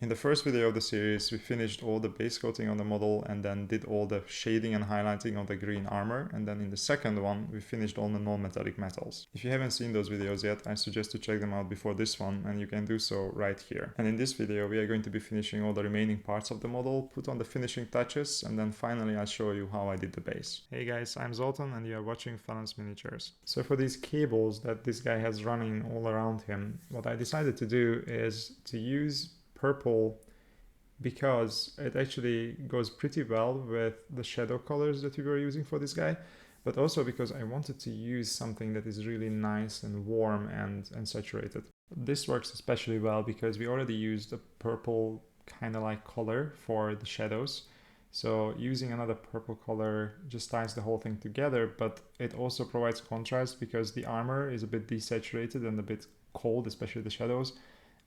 In the first video of the series, we finished all the base coating on the model and then did all the shading and highlighting of the green armor. And then in the second one, we finished all the non-metallic metals. If you haven't seen those videos yet, I suggest to check them out before this one, and you can do so right here. And in this video, we are going to be finishing all the remaining parts of the model, put on the finishing touches, and then finally I'll show you how I did the base. Hey guys, I'm Zoltan and you are watching Phalanx Miniatures. So for these cables that this guy has running all around him, what I decided to do is to use purple because it actually goes pretty well with the shadow colors that we were using for this guy, but also because I wanted to use something that is really nice and warm and saturated. This works especially well because we already used a purple kind of like color for the shadows, so using another purple color just ties the whole thing together, but it also provides contrast because the armor is a bit desaturated and a bit cold, especially the shadows.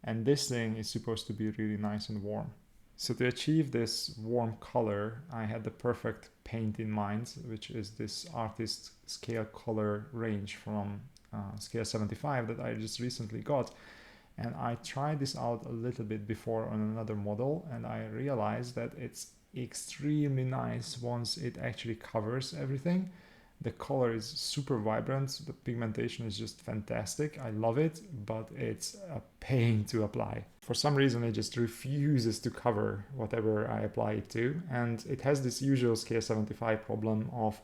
And this thing is supposed to be really nice and warm. So to achieve this warm color, I had the perfect paint in mind, which is this artist scale color range from scale 75 that I just recently got. And I tried this out a little bit before on another model, and I realized that it's extremely nice once it actually covers everything. The color is super vibrant, the pigmentation is just fantastic, I love it, but it's a pain to apply. For some reason it just refuses to cover whatever I apply it to, and it has this usual scale 75 problem of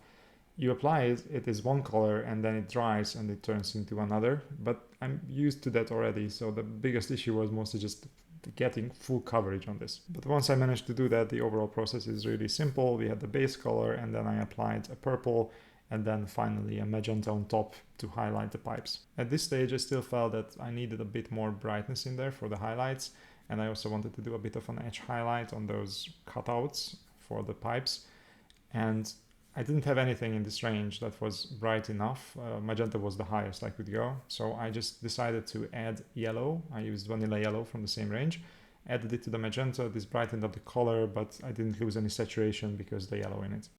you apply it, it is one color and then it dries and it turns into another, but I'm used to that already, so the biggest issue was mostly just getting full coverage on this. But once I managed to do that, the overall process is really simple. We had the base color and then I applied a purple and then finally a magenta on top to highlight the pipes. At this stage I still felt that I needed a bit more brightness in there for the highlights, and I also wanted to do a bit of an edge highlight on those cutouts for the pipes, and I didn't have anything in this range that was bright enough. Magenta was the highest I could go, so I just decided to add yellow. I used vanilla yellow from the same range, added it to the magenta. This brightened up the color, but I didn't lose any saturation because the yellow in it.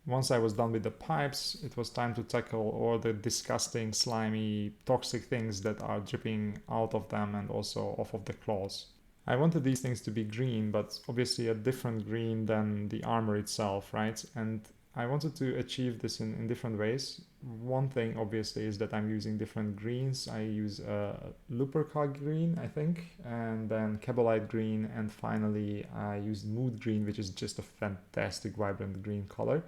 Once I was done with the pipes, it was time to tackle all the disgusting, slimy, toxic things that are dripping out of them and also off of the claws. I wanted these things to be green, but obviously a different green than the armor itself, right? And I wanted to achieve this in different ways. One thing obviously is that I'm using different greens. I use Lupercal green, I think, and then Cabolite green, and finally I used Mood green, which is just a fantastic vibrant green color.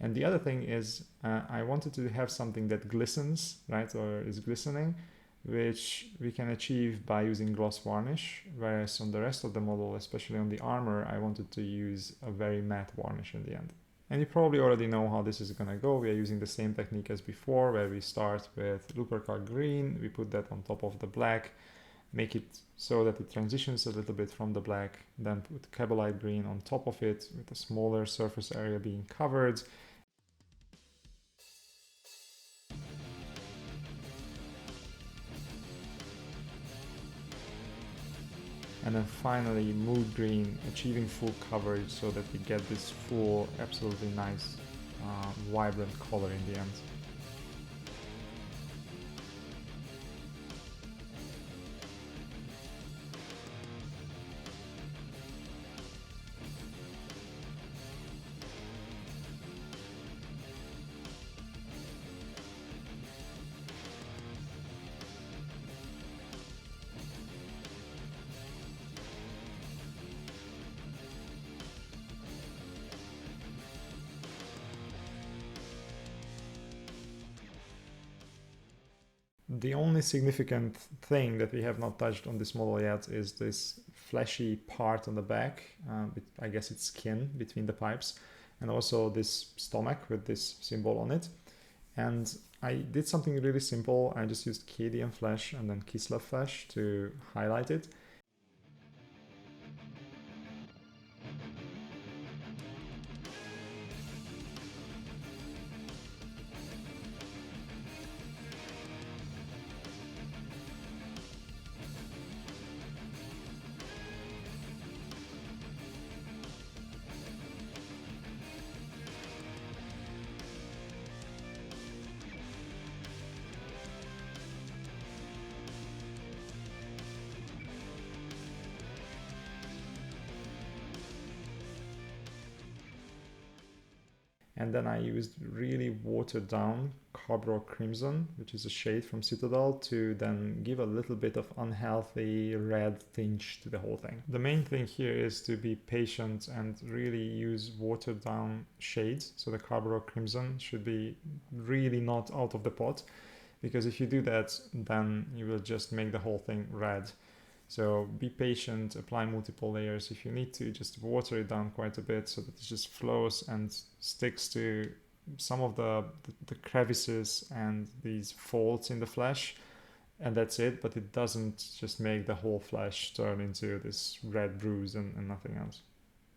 And the other thing is I wanted to have something that glistens, right, or is glistening, which we can achieve by using gloss varnish, whereas on the rest of the model, especially on the armor, I wanted to use a very matte varnish in the end. And you probably already know how this is gonna go. We are using the same technique as before, where we start with Lupercal green, we put that on top of the black, make it so that it transitions a little bit from the black, then put Cabolite green on top of it with a smaller surface area being covered. And then finally Mood green, achieving full coverage so that we get this full, absolutely nice, vibrant color in the end. The only significant thing that we have not touched on this model yet is this fleshy part on the back, I guess it's skin between the pipes. and also this stomach with this symbol on it. And I did something really simple. I just used Cadian Flesh and then Kislev Flesh to highlight it. And then I used really watered down Cobra Crimson, which is a shade from Citadel, to then give a little bit of unhealthy red tinge to the whole thing. The main thing here is to be patient and really use watered down shades. So the Cobra Crimson should be really not out of the pot, because if you do that, then you will just make the whole thing red. So be patient, apply multiple layers. If you need to, just water it down quite a bit so that it just flows and sticks to some of the crevices and these folds in the flesh, and that's it. But it doesn't just make the whole flesh turn into this red bruise and nothing else.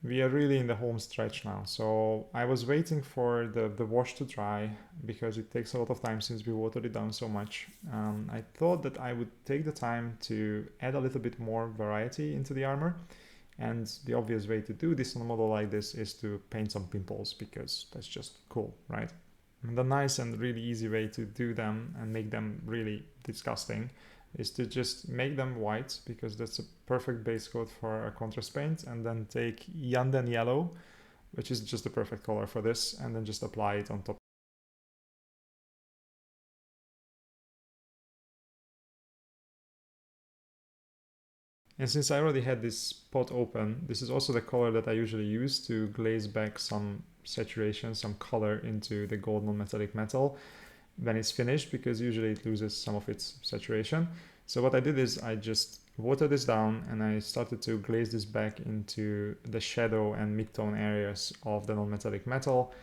We are really in the home stretch now, so I was waiting for the wash to dry because it takes a lot of time since we watered it down so much. I thought that I would take the time to add a little bit more variety into the armor, and the obvious way to do this on a model like this is to paint some pimples, because that's just cool, right? And the nice and really easy way to do them and make them really disgusting is to just make them white, because that's a perfect base coat for a contrast paint, and then take Yanden Yellow, which is just the perfect color for this, and then just apply it on top. And since I already had this pot open, this is also the color that I usually use to glaze back some saturation, some color into the gold non-metallic metal when it's finished, because usually it loses some of its saturation. So what I did is I just watered this down and I started to glaze this back into the shadow and mid-tone areas of the non-metallic metal.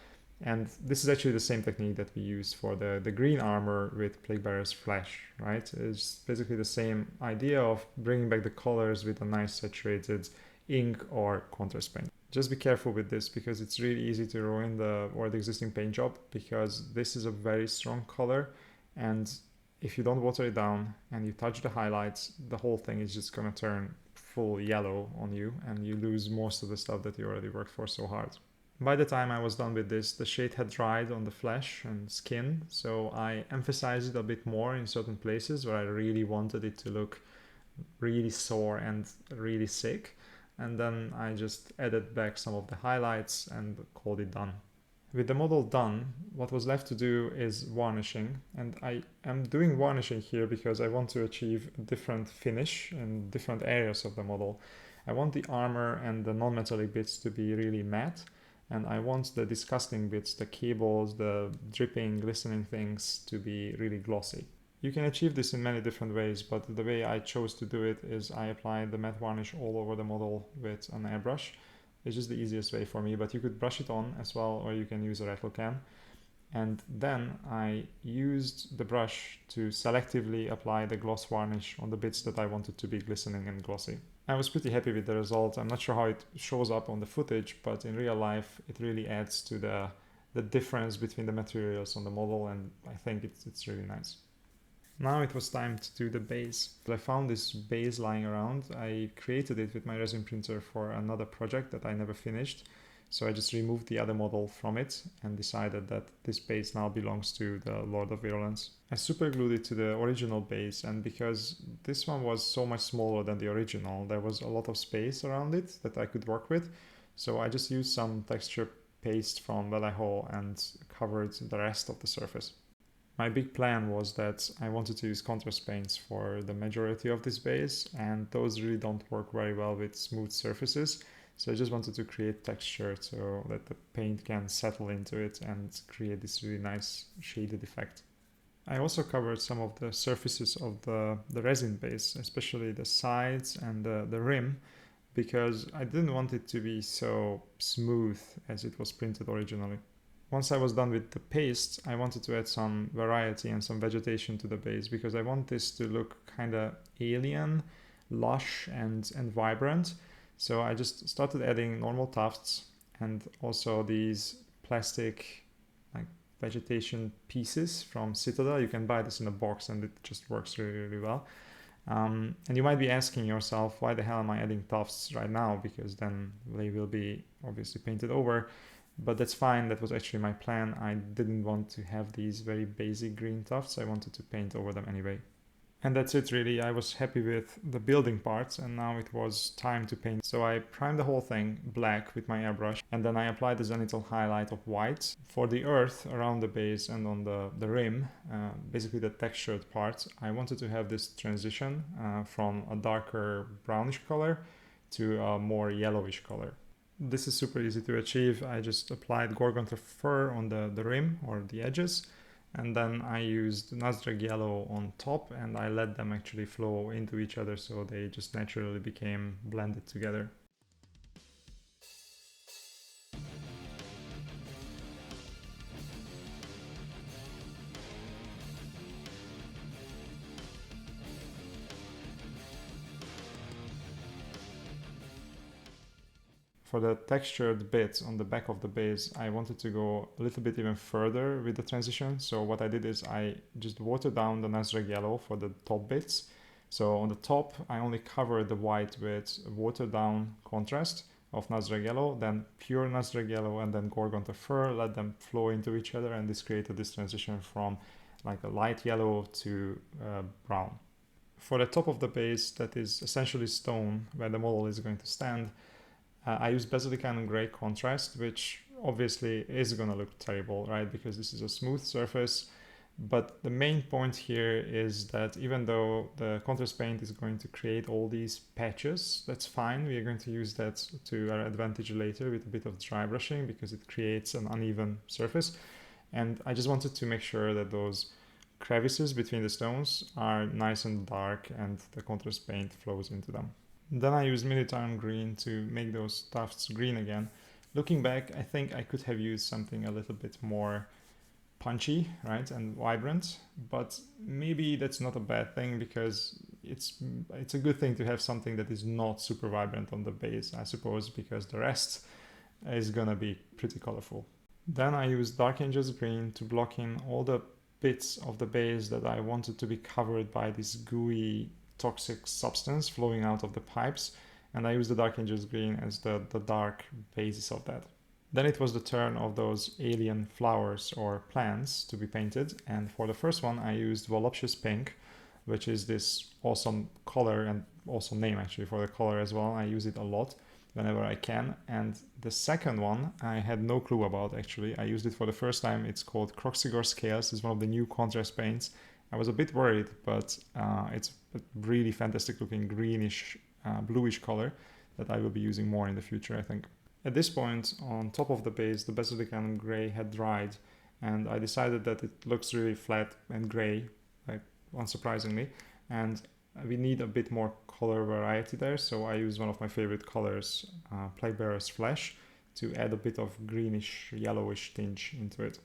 And this is actually the same technique that we use for the green armor with Plaguebearer's Flesh, right? It's basically the same idea of bringing back the colors with a nice saturated ink or contrast paint. Just be careful with this, because it's really easy to ruin the existing paint job, because this is a very strong color, and if you don't water it down and you touch the highlights, the whole thing is just gonna turn full yellow on you, and you lose most of the stuff that you already worked for so hard. By the time I was done with this, the shade had dried on the flesh and skin, so I emphasized it a bit more in certain places where I really wanted it to look really sore and really sick. And then I just added back some of the highlights and called it done. With the model done, what was left to do is varnishing, and I am doing varnishing here because I want to achieve a different finish in different areas of the model. I want the armor and the non-metallic bits to be really matte, and I want the disgusting bits, the cables, the dripping, glistening things, to be really glossy. You can achieve this in many different ways, but the way I chose to do it is I applied the matte varnish all over the model with an airbrush. It's just the easiest way for me, but you could brush it on as well, or you can use a rattle can. And then I used the brush to selectively apply the gloss varnish on the bits that I wanted to be glistening and glossy. I was pretty happy with the result. I'm not sure how it shows up on the footage, but in real life it really adds to the difference between the materials on the model, and I think it's really nice. Now it was time to do the base. I found this base lying around. I created it with my resin printer for another project that I never finished. So I just removed the other model from it and decided that this base now belongs to the Lord of Virulence. I super glued it to the original base, and because this one was so much smaller than the original, there was a lot of space around it that I could work with. So I just used some texture paste from Vallejo and covered the rest of the surface. My big plan was that I wanted to use contrast paints for the majority of this base, and those really don't work very well with smooth surfaces. So I just wanted to create texture so that the paint can settle into it and create this really nice shaded effect. I also covered some of the surfaces of the resin base, especially the sides and the rim, because I didn't want it to be so smooth as it was printed originally. Once I was done with the paste, I wanted to add some variety and some vegetation to the base because I want this to look kind of alien, lush and vibrant. So I just started adding normal tufts and also these plastic like vegetation pieces from Citadel. You can buy this in a box and it just works really, really well. And you might be asking yourself, why the hell am I adding tufts right now? Because then they will be obviously painted over. But that's fine, that was actually my plan. I didn't want to have these very basic green tufts, I wanted to paint over them anyway. And that's it really, I was happy with the building parts and now it was time to paint. So I primed the whole thing black with my airbrush and then I applied the zenithal highlight of white. For the earth around the base and on the rim, basically the textured part, I wanted to have this transition from a darker brownish color to a more yellowish color. This is super easy to achieve. I just applied Gorgonter fur on the rim or the edges, and then I used Nazreg yellow on top and I let them actually flow into each other so they just naturally became blended together. For the textured bits on the back of the base, I wanted to go a little bit even further with the transition. So what I did is I just watered down the Nazreg yellow for the top bits. So on the top, I only covered the white with watered down contrast of Nazreg yellow, then pure Nazreg yellow, and then Gorgonter fur, let them flow into each other, and this created this transition from like a light yellow to brown. For the top of the base, that is essentially stone, where the model is going to stand, I use Basilican and Gray contrast, which obviously is going to look terrible, right? Because this is a smooth surface. But the main point here is that even though the contrast paint is going to create all these patches, that's fine. We are going to use that to our advantage later with a bit of dry brushing because it creates an uneven surface. And I just wanted to make sure that those crevices between the stones are nice and dark and the contrast paint flows into them. Then I used Militarum green to make those tufts green again. Looking back, I think I could have used something a little bit more punchy, right, and vibrant, but maybe that's not a bad thing because it's a good thing to have something that is not super vibrant on the base, I suppose, because the rest is gonna be pretty colorful. Then I used Dark Angels green to block in all the bits of the base that I wanted to be covered by this gooey toxic substance flowing out of the pipes, and I used the Dark Angels green as the dark basis of that. Then it was the turn of those alien flowers or plants to be painted, and for the first one I used Voluptuous Pink, which is this awesome color and awesome name actually for the color as well. I use it a lot whenever I can. And the second one I had no clue about actually. I used it for the first time. It's called Croxigor Scales. It's one of the new contrast paints. I was a bit worried, but it's a really fantastic looking greenish, bluish color that I will be using more in the future, I think. At this point, on top of the base, the Basilican Grey had dried, and I decided that it looks really flat and grey, like unsurprisingly, and we need a bit more color variety there, so I used one of my favorite colors, Plaguebearer's Flesh, to add a bit of greenish, yellowish tinge into it.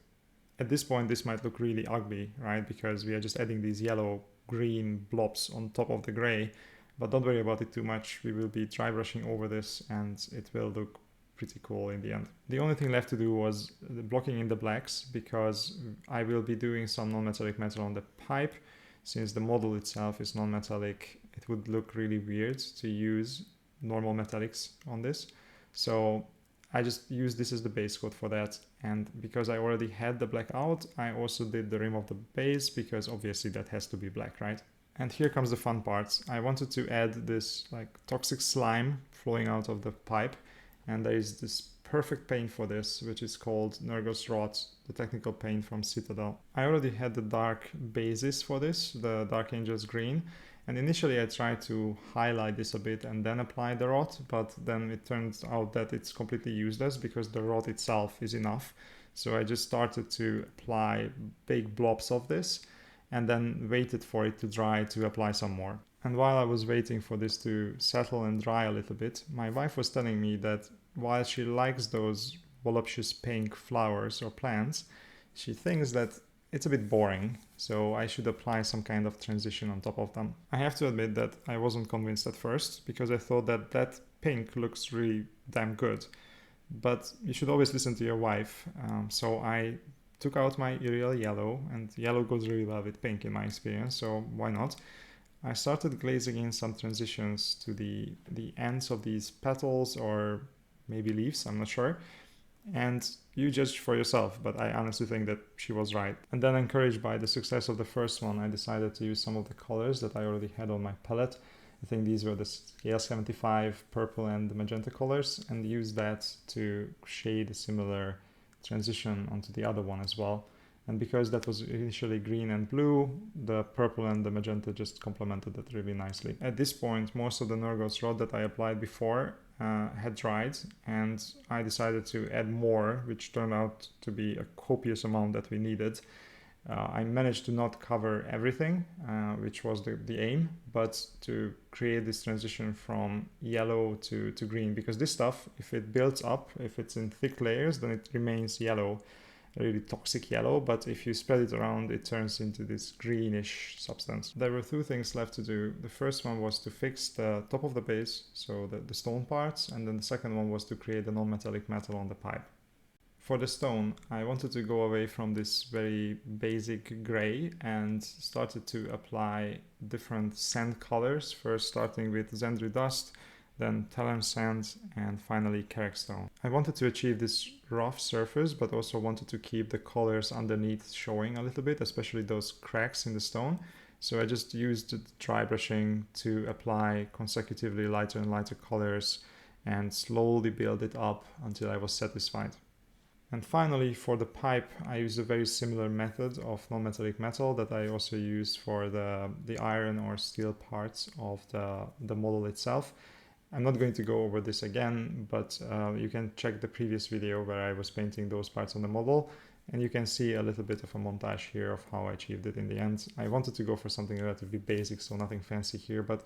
At this point, this might look really ugly, right? Because we are just adding these yellow-green blobs on top of the gray. But don't worry about it too much. We will be dry brushing over this and it will look pretty cool in the end. The only thing left to do was blocking in the blacks because I will be doing some non-metallic metal on the pipe. Since the model itself is non-metallic, it would look really weird to use normal metallics on this. So I just used this as the base coat for that, and because I already had the black out, I also did the rim of the base because obviously that has to be black, right? And here comes the fun part. I wanted to add this like toxic slime flowing out of the pipe, and there is this perfect paint for this, which is called Nurgle's Rot, the technical paint from Citadel. I already had the dark basis for this, the Dark Angels green, and initially I tried to highlight this a bit and then apply the rot, but then it turns out that it's completely useless because the rot itself is enough. So I just started to apply big blobs of this and then waited for it to dry to apply some more. And while I was waiting for this to settle and dry a little bit, my wife was telling me that while she likes those voluptuous pink flowers or plants, she thinks that it's a bit boring, so I should apply some kind of transition on top of them. I have to admit that I wasn't convinced at first, because I thought that that pink looks really damn good. But you should always listen to your wife, so I took out my Iriel yellow, and yellow goes really well with pink in my experience, so why not? I started glazing in some transitions to the ends of these petals or maybe leaves, I'm not sure. And you judge for yourself, but I honestly think that she was right. And then, encouraged by the success of the first one, I decided to use some of the colors that I already had on my palette. I think these were the scale 75 purple and the magenta colors, and use that to shade a similar transition onto the other one as well. And because that was initially green and blue, the purple and the magenta just complemented that really nicely. At this point, most of the Nurgos rod that I applied before had dried, and I decided to add more, which turned out to be a copious amount that we needed. I managed to not cover everything, which was the aim, but to create this transition from yellow to green, because this stuff, if it builds up, if it's in thick layers, then it remains yellow, a really toxic yellow, but if you spread it around, it turns into this greenish substance. There were two things left to do. The first one was to fix the top of the base, so the stone parts, and then the second one was to create a non-metallic metal on the pipe. For the stone, I wanted to go away from this very basic gray and started to apply different sand colors, first starting with Zendri dust, then Talon sand, and finally Carrick stone. I wanted to achieve this rough surface, but also wanted to keep the colors underneath showing a little bit, especially those cracks in the stone. So I just used dry brushing to apply consecutively lighter and lighter colors and slowly build it up until I was satisfied. And finally, for the pipe, I used a very similar method of non-metallic metal that I also used for the iron or steel parts of the model itself. I'm not going to go over this again, but you can check the previous video where I was painting those parts on the model, and you can see a little bit of a montage here of how I achieved it in the end. I wanted to go for something relatively basic, so nothing fancy here, but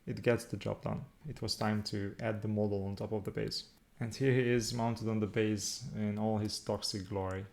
it gets the job done. It was time to add the model on top of the base. And here he is mounted on the base in all his toxic glory.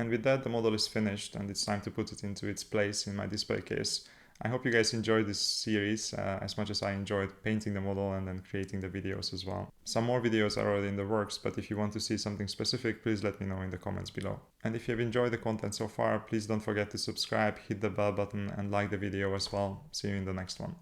And with that, the model is finished and it's time to put it into its place in my display case. I hope you guys enjoyed this series as much as I enjoyed painting the model and then creating the videos as well. Some more videos are already in the works, but if you want to see something specific, please let me know in the comments below. And if you have enjoyed the content so far, please don't forget to subscribe, hit the bell button and like the video as well. See you in the next one.